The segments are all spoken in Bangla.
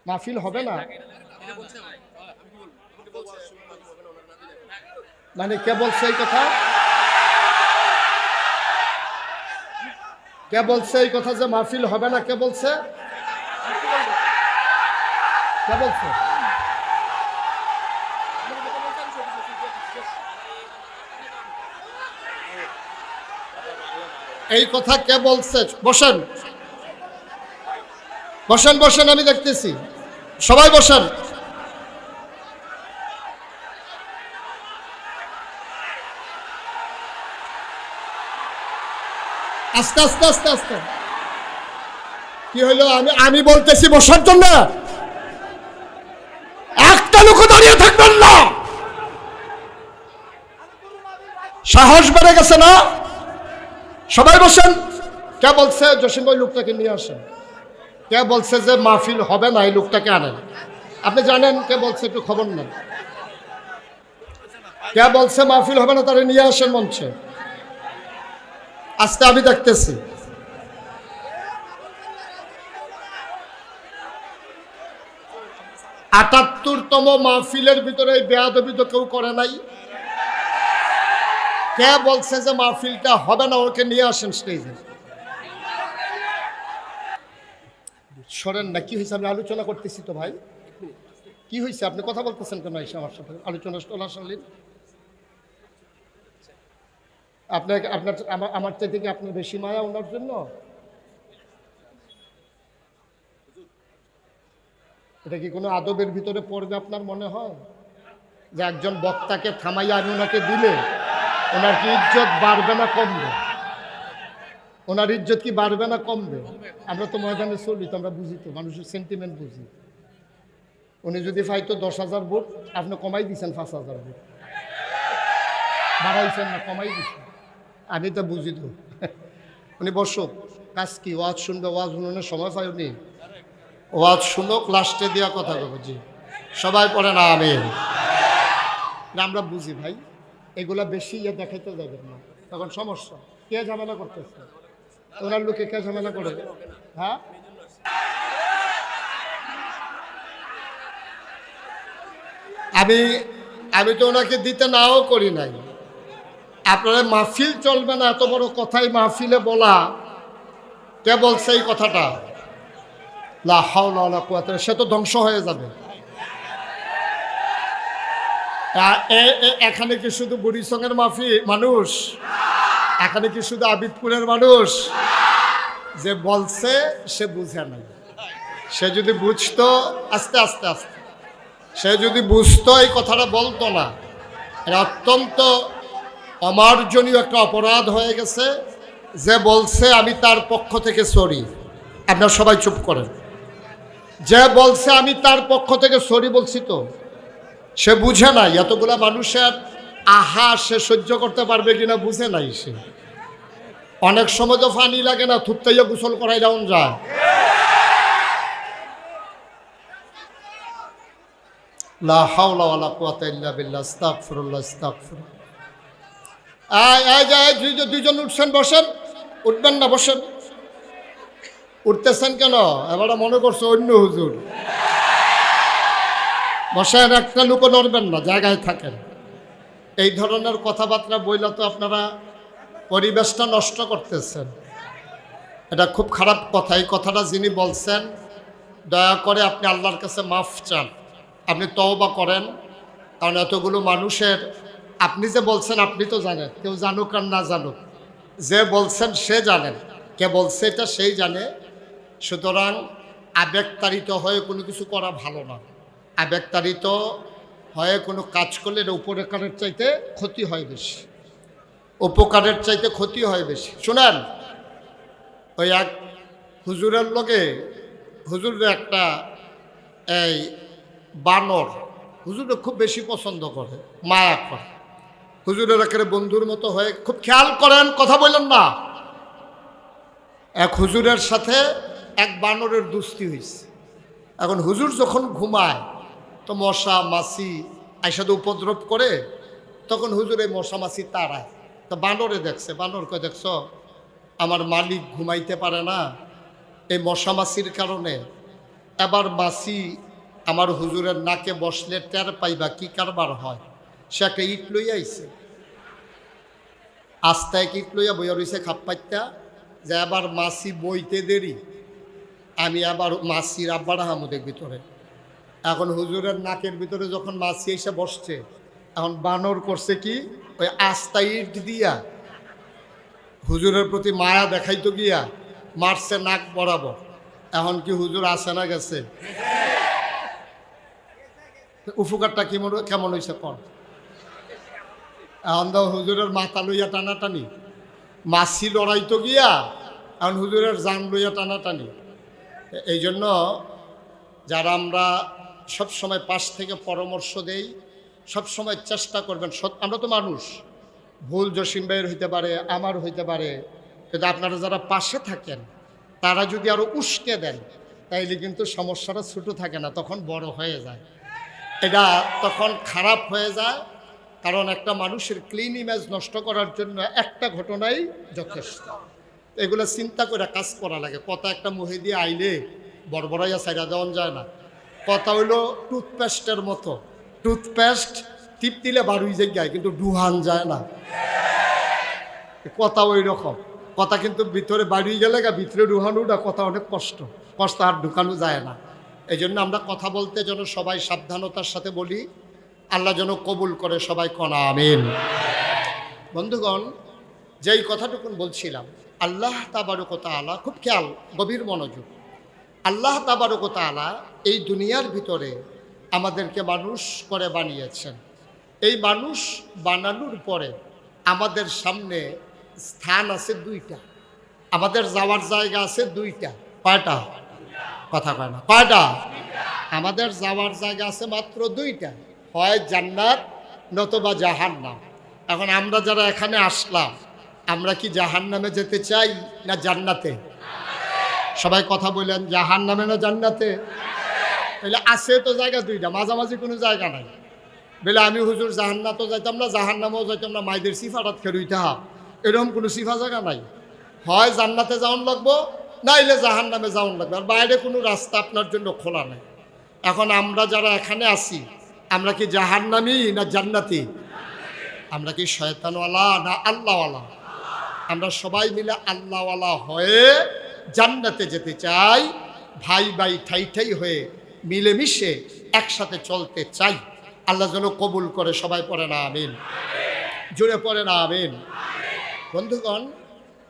মাহফিল হবে না? মানে কে বলছে এই কথা? কে বলছে এই কথা যে মাহফিল হবে না? কে বলছে? কে বলছে? এই কথা কে বলছে? বসেন বসেন বসেন, আমি দেখতেছি, সবাই বসেন। আস্তে আস্তে আস্তে আস্তে। কি হইলো? আমি বলতেছি বসার জন্য, একটা লোক দাঁড়িয়ে থাকবেন না। সাহস বেড়ে গেছে না? সবাই বসেন। কে বলছে জসিম ভাই লোকটাকে নিয়ে আসেন? কে বলছে যে মাহফিল হবে না? এই লোকটাকে আনেন। আপনি জানেন কে বলছে? একটু খবর নেন। কে বলছে মাহফিল হবে না? তারা নিয়ে আসেন মঞ্চে। আজকে আমি দেখতেছি। আটাত্তরতম মাহফিলের ভিতরে এই বেয়াদবি তো কেউ করে নাই। কে বলছে যে মাহফিলটা হবে না? ওকে নিয়ে আসেন স্টেজে। সরেন না। কি হয়েছে? আমি আলোচনা করতেছি তো ভাই। কি হয়েছে? আপনি কথা বলতেছেন কেন? এসে আমার সাথে আলোচনা চলাকালীন আপনার আপনার আমার থেকে আপনার বেশি মায়া ওনার জন্য? এটা কি কোনো আদবের ভিতরে পড়বে আপনার মনে হয়? যে একজন বক্তাকে থামাইয়া আমি ওনাকে দিলে ওনার কি ইজ্জত বাড়বে না কমবে? ওনার ইজ্জত কি বাড়বে না কমবে? আমরা তো ময়দানে চলি, তো আমরা বুঝি, তো মানুষের সেন্টিমেন্ট বুঝি। উনি যদি পাইতো 10,000 ভোট, আপনি কমাই দিচ্ছেন 5,000 ভোট, বাড়াইছেন না কমাই দিচ্ছেন। আমি তো বুঝি তো। উনি বসুক, কাজ কি? ওয়াজ শুনবে, ওয়াজ শুনানোর সময় পাই উনি? ওয়াজ শুনুক, লাস্টে দেওয়া কথা বলবো। জি, সবাই পড়ে না আমিন। আমরা বুঝি ভাই, এগুলা বেশি দেখাইতে যাবেন না, তখন সমস্যা। কে ঝামেলা করতেছে? ওনার লোকে কে ঝামেলা করে? হ্যাঁ, আমি আমি তো ওনাকে দিতে নাও করি নাই। আপনারা মাহফিল চলবে না এত বড় কথাই মাহফিলে বলা, কে বলছে এই কথাটা? লা হাওলা ওয়ালা কুওয়াতা। সে তো ধ্বংস হয়ে যাবে। এখানে কি শুধু বুড়িসঙ্গের মানুষ? এখানে কি শুধু আবিদপুরের মানুষ? যে বলছে সে বুঝে নাই। সে যদি বুঝতো, আস্তে আস্তে আস্তে, সে যদি বুঝতো এই কথাটা বলতো না। এটা অত্যন্ত অমার্জনীয় একটা অপরাধ হয়ে গেছে। যে বলছে আমি তার পক্ষ থেকে সরি, আপনারা সবাই চুপ করেন। যে বলছে আমি তার পক্ষ থেকে সরি বলছি, তো সে বুঝে নাই। এতগুলা মানুষের আহা সে সহ্য করতে পারবে কিনা বুঝে নাই সে। অনেক সময় তো পানি লাগে না, থুত্তাইয়া গোসল করাই ডাউন যায়। লা হাওলা ওয়ালা কুওয়াতা ইল্লা বিল্লাহ। আস্তাগফিরুল্লাহ আস্তাগফিরুল্লাহ। দুইজন উঠছেন, বসেন। উঠবেন না, বসেন। উঠতেছেন কেন? এবার মনে করছো অন্য হুজুর। বসেন, একটা লোকও নড়বেন না, জায়গায় থাকেন। এই ধরনের কথাবার্তা বইলা তো আপনারা পরিবেশটা নষ্ট করতেছেন। এটা খুব খারাপ কথা। এই কথাটা যিনি বলছেন, দয়া করে আপনি আল্লাহর কাছে মাফ চান, আপনি তওবা করেন। কারণ এতগুলো মানুষের, আপনি যে বলছেন আপনি তো জানেন, কেউ জানুক আর না জানুক, যে বলছেন সে জানেন, কে বলছে এটা সেই জানে। সুতরাং আবেগতাড়িত হয়ে কোনো কিছু করা ভালো না। আবেগতাড়িত হয়ে কোনো কাজ করলে এটা উপকারের চাইতে ক্ষতি হয় বেশি। উপকারের চাইতে ক্ষতি হয় বেশি। শুনেন, ওই এক হুজুরের লগে হুজুরের একটা এই বানর হুজুরে খুব বেশি পছন্দ করে, মায়া করে। হুজুরের একেবারে বন্ধুর মতো হয়ে, খুব খেয়াল করেন, কথা বললেন না। এক হুজুরের সাথে এক বানরের দুস্তি হয়েছে। এখন হুজুর যখন ঘুমায় তো মশা মাছি আইসাদে উপদ্রব করে, তখন হুজুর এই মশা মাছি তাড়ায়। তো বানরে দেখছে, বানরকে দেখছ আমার মালিক ঘুমাইতে পারে না এই মশা মাছির কারণে, এবার মাসি আমার হুজুরের নাকে বসলে টের পাইবা কি কারবার হয়। সে একটা ইট লইয়া আইছে, আস্তায় ইট লইয়া বইয়া রইছে খাপ পাইতা, যে আবার মাসি বইতে দেরি, আমি আবার মাসির আব্বার আহমদের ভিতরে। এখন হুজুরের নাকের ভিতরে যখন মাসি এসে বসছে, এখন বানর করছে কি, ওই আস্তা ইট দিয়া হুজুরের প্রতি মায়া দেখাইতো গিয়া মারছে নাক বরাবর। এখন কি হুজুর আসে না গেছে? উপকারটা কেমন হয়েছে কর। এখন তো হুজুরের মাথা লইয়া টানাটানি, মাসি লড়াইতো গিয়া এখন হুজুরের জান লইয়া টানাটানি। এই জন্য যারা আমরা সবসময় পাশ থেকে পরামর্শ দেই, সবসময় চেষ্টা করবেন, আমরা তো মানুষ, ভুল জসিম ভাইয়ের হইতে পারে, আমার হইতে পারে, কিন্তু আপনারা যারা পাশে থাকেন তারা যদি আরও উস্কে দেন তাইলে কিন্তু সমস্যাটা ছোটো থাকে না, তখন বড় হয়ে যায়, এটা তখন খারাপ হয়ে যায়। কারণ একটা মানুষের ক্লিন ইমেজ নষ্ট করার জন্য একটা ঘটনাই যথেষ্ট। এগুলো চিন্তা করে কাজ করা লাগে। কথা একটা মুহে দিয়ে আইলে বড়বড়াইয়া সাইডা দেওয়া যায় না। কথা হইলো টুথপেস্টের মতো, টুথপেস্ট টিপ দিলে বারুই জায়গায়, কিন্তু ডুহান যায় না। কথা ওই রকম, কথা কিন্তু ভিতরে বাড়িয়ে গেলে ভিতরে ডুহানোটা কথা অনেক কষ্ট, আর ঢুকানো যায় না। এই জন্য আমরা কথা বলতে যেন সবাই সাবধানতার সাথে বলি, আল্লাহ যেন কবুল করে, সবাই কনা আমিন। বন্ধুগণ, যেই কথাটুকুন বলছিলাম, আল্লাহ তাবারক ওয়া তাআলা, খুব খেয়াল, গভীর মনোযোগ, আল্লাহ তাবারক ওয়া তাআলা এই দুনিয়ার ভিতরে আমাদেরকে মানুষ করে বানিয়েছেন। এই মানুষ বানানোর পরে আমাদের সামনে স্থান আছে দুইটা, আমাদের যাওয়ার জায়গা আছে দুইটা। কয়টা? কথা কয় না, কয়টা? আমাদের যাওয়ার জায়গা আছে মাত্র দুইটা, হয় জান্নাত নতুবা জাহান্নাম। এখন আমরা যারা এখানে আসলাম, আমরা কি জাহান্নামে যেতে চাই না জান্নাতে? সবাই কথা বললেন, জাহান্নামে না জান্নাতে? তাহলে আছে তো জায়গা দুইটা, মাঝামাঝি কোনো জায়গা নাই। বলে আমি হুজুর জাহান্নাতও যাইতাম না জাহান্নামেও যাইতাম না, মাইদের সিফাটাত খেরুইতে হা, এরকম কোনো সিফা জায়গা নাই। হয় জান্নাতে যাওয়ান লাগবো, নাইলে জাহান্নামে যাওয়ান লাগবে, আর বাইরে কোনো রাস্তা আপনার জন্য খোলা নাই। এখন আমরা যারা এখানে আছি, আমরা কি জাহান্নামী না জান্নাতি? আমরা কি শয়তানওয়ালা না আল্লাহওয়ালা? আমরা সবাই মিলে আল্লাহওয়ালা হয়ে জান্নাতে যেতে চাই, ভাই ভাই ঠাই ঠাই হয়ে মিলেমিশে একসাথে চলতে চাই। আল্লাহ যেন কবুল করে, সবাই পড়ে না আমিন, জোরে পড়ে না আমিন। বন্ধুগণ,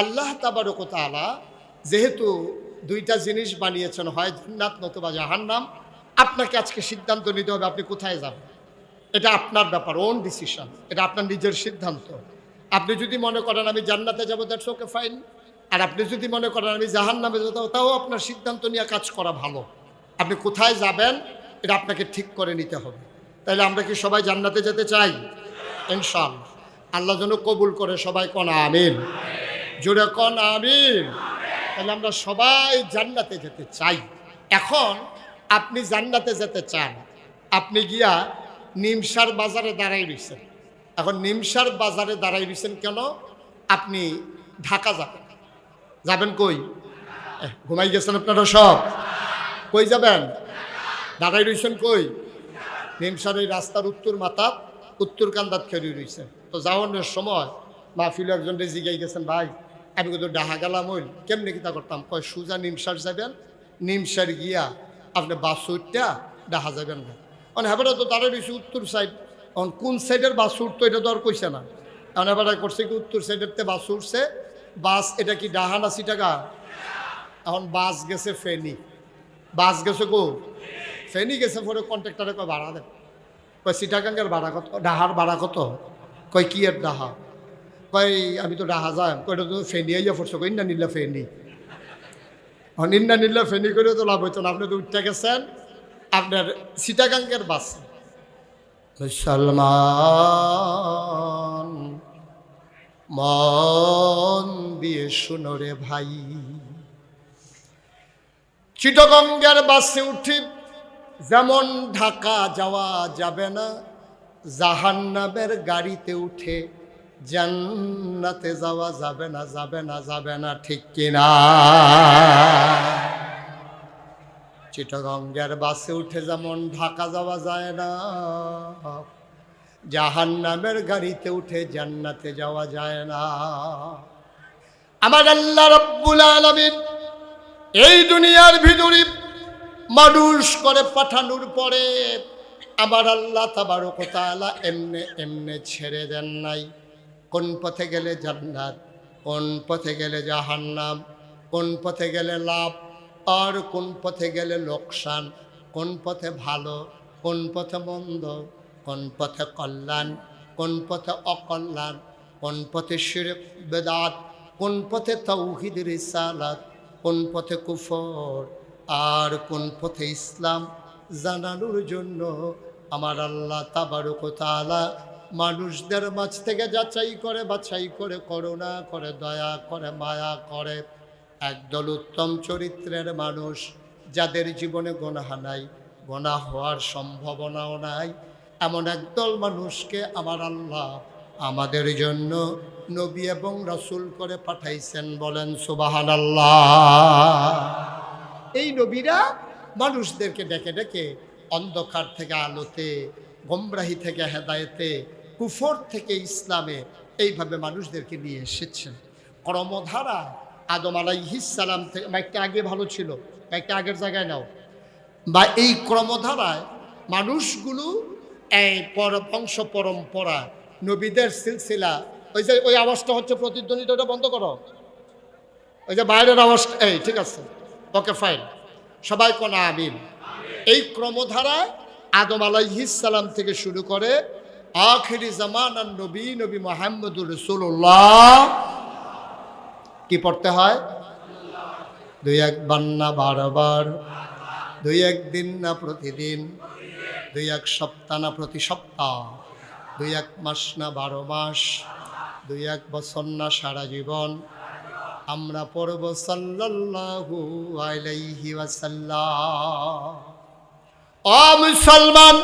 আল্লাহ তাবারক ওয়া তাআলা যেহেতু দুইটা জিনিস বানিয়েছেন, হয় জান্নাত নতুবা জাহান্নাম, আপনাকে আজকে সিদ্ধান্ত নিতে হবে আপনি কোথায় যাবেন। এটা আপনার ব্যাপার, ওন ডিসিশন, এটা আপনার নিজের সিদ্ধান্ত। আপনি যদি মনে করেন আমি জান্নাতে যাবো, দ্যাটস ওকে, ফাইন। আর আপনি যদি মনে করেন আমি জাহান্নামে যাবো, তাও আপনার সিদ্ধান্ত নিয়ে কাজ করা ভালো। আপনি কোথায় যাবেন এটা আপনাকে ঠিক করে নিতে হবে। তাইলে আমরা কি সবাই জান্নাতে যেতে চাই? ইনশাআল্লাহ। আল্লাহ যেন কবুল করে, সবাই কন আমিন, জোরে কন আমিন। তাহলে আমরা সবাই জান্নাতে যেতে চাই। এখন আপনি জান্নাতে যেতে চান, আপনি গিয়া নিমসার বাজারে দাঁড়াই রয়েছেন। এখন নিমসার বাজারে দাঁড়াই রয়েছেন কেন? আপনি ঢাকা যাবেন। যাবেন কই? ঘুমাই গেছেন আপনারা সব? কই যাবেন? দাঁড়াই রয়েছেন কই? নিমসার এই রাস্তার উত্তর মাথা, উত্তর কান্দাত খেয়ে রয়েছেন। তো যাওয়ানোর সময় মাহফিল একজন জিগাই গেছেন, ভাই আমি কিন্তু ডাহা গেলাম, হইল কেমনি কিতা করতাম? কয় সোজা নিমসার যাবেন, নিমসার গিয়া আপনি বাসুরটা ডাহা যাবেন না। মানে হেবারে তো দাঁড়াই রয়েছে উত্তর সাইড, এখন কোন সাইডের বাস উঠতো এটা তো আর কইছে না। এখন এবারে করছে কি উত্তর সাইডের তে বাস উঠছে, বাস এটা কি ডাহা না চিটাগা? এখন বাস গেছে ফেনি, বাস গেছে গো ফেনি গেছে। পরে কন্ট্রাক্টরে কয় ভাড়া দেন। কয় চিটাগাঙ্গের ভাড়া কত? ডাহার ভাড়া কত? কয় কি এর ডাহা? কয় আমি তো ডাহা যাই। কয়টা তো ফেনি আইয়া পড়ছো, কই না নিলা ফেনি। নিন্না নিল্লা ফেনি করে তো লাভ হইতো না, আপনি তো উঠতে গেছেন আপনার চিটাগাঙ্গের বাস। মুসলমান মন দিয়ে শুনো রে ভাই, চিটাগাঙ্গের বাসে উঠি যেমন ঢাকা যাওয়া যাবে না, জাহান্নামের গাড়িতে উঠে জান্নাতে যাওয়া যাবে না, যাবে না, যাবে না, ঠিক কিনা? চিটাগঙ্গের বাসে উঠে যেমন ঢাকা যাওয়া যায় না, জাহান্নামের গাড়িতে উঠে জান্নাতে যাওয়া যায় না। আমার আল্লাহ রাব্বুল আলামিন এই দুনিয়ার ভিতরে মানুষ করে পাঠানোর পরে আমার আল্লাহ তাবারক ওয়া তাআলা এমনে এমনে ছেড়ে দেন নাই। কোন পথে গেলে জান্নাত, কোন পথে গেলে জাহান্নাম, কোন পথে গেলে লাভ আর কোন পথে গেলে লোকসান, কোন পথে ভালো, কোন পথে মন্দ, কোন পথে কল্যাণ, কোন পথে অকল্যাণ, কোন পথে শিরক বেদাত, কোন পথে তাওহীদ রিসালাত, কোন পথে কুফর আর কোন পথে ইসলাম জানানোর জন্য আমার আল্লাহ তাবারক ওয়া তাআলা মানুষদের মাঝ থেকে যাচাই করে বাছাই করে করুণা করে দয়া করে মায়া করে একদল উত্তম চরিত্রের মানুষ, যাদের জীবনে গুনাহ নাই, গুনাহ হওয়ার সম্ভাবনাও নাই, এমন একদল মানুষকে আমার আল্লাহ আমাদের জন্য নবী এবং রাসূল করে পাঠাইছেন। বলেন সুবহানাল্লাহ। এই নবীরা মানুষদেরকে ডেকে ডেকে অন্ধকার থেকে আলোতে, গোমরাহি থেকে হেদায়েতে, কুফর থেকে ইসলামে এইভাবে মানুষদেরকে নিয়ে এসেছেন। ক্রমধারা আদম আলাইহিস সালাম থেকে, মাইকটা আগে ভালো ছিল, মাইকটা আগের জায়গায় নাও, বা এই ক্রমধারায় মানুষগুলো এই বংশ পরম্পরা নবীদের সিলসিলা, ওই যে ওই আওয়াজটা হচ্ছে প্রতিধ্বনিটা, ওটা বন্ধ করো, ওই যে বাইরের আওয়াজ, এই ঠিক আছে, ওকে ফাইন, সবাই কোন আমিন। এই ক্রমধারায় আদম আলাইহিস সালাম থেকে শুরু করে আখিরি জামানার নবী নবী মুহাম্মদুর রাসূলুল্লাহ কি পড়তে হয়? দুই একবার না বারবার, দুই একদিন না প্রতিদিন, দুই এক সপ্তাহ না প্রতি সপ্তাহ, দুই এক মাস না 12 মাস, দুই এক বছর না সারা জীবন আমরা পড়ব সাল্লাল্লাহু আলাইহি ওয়াসাল্লাম। ও মুসলমান,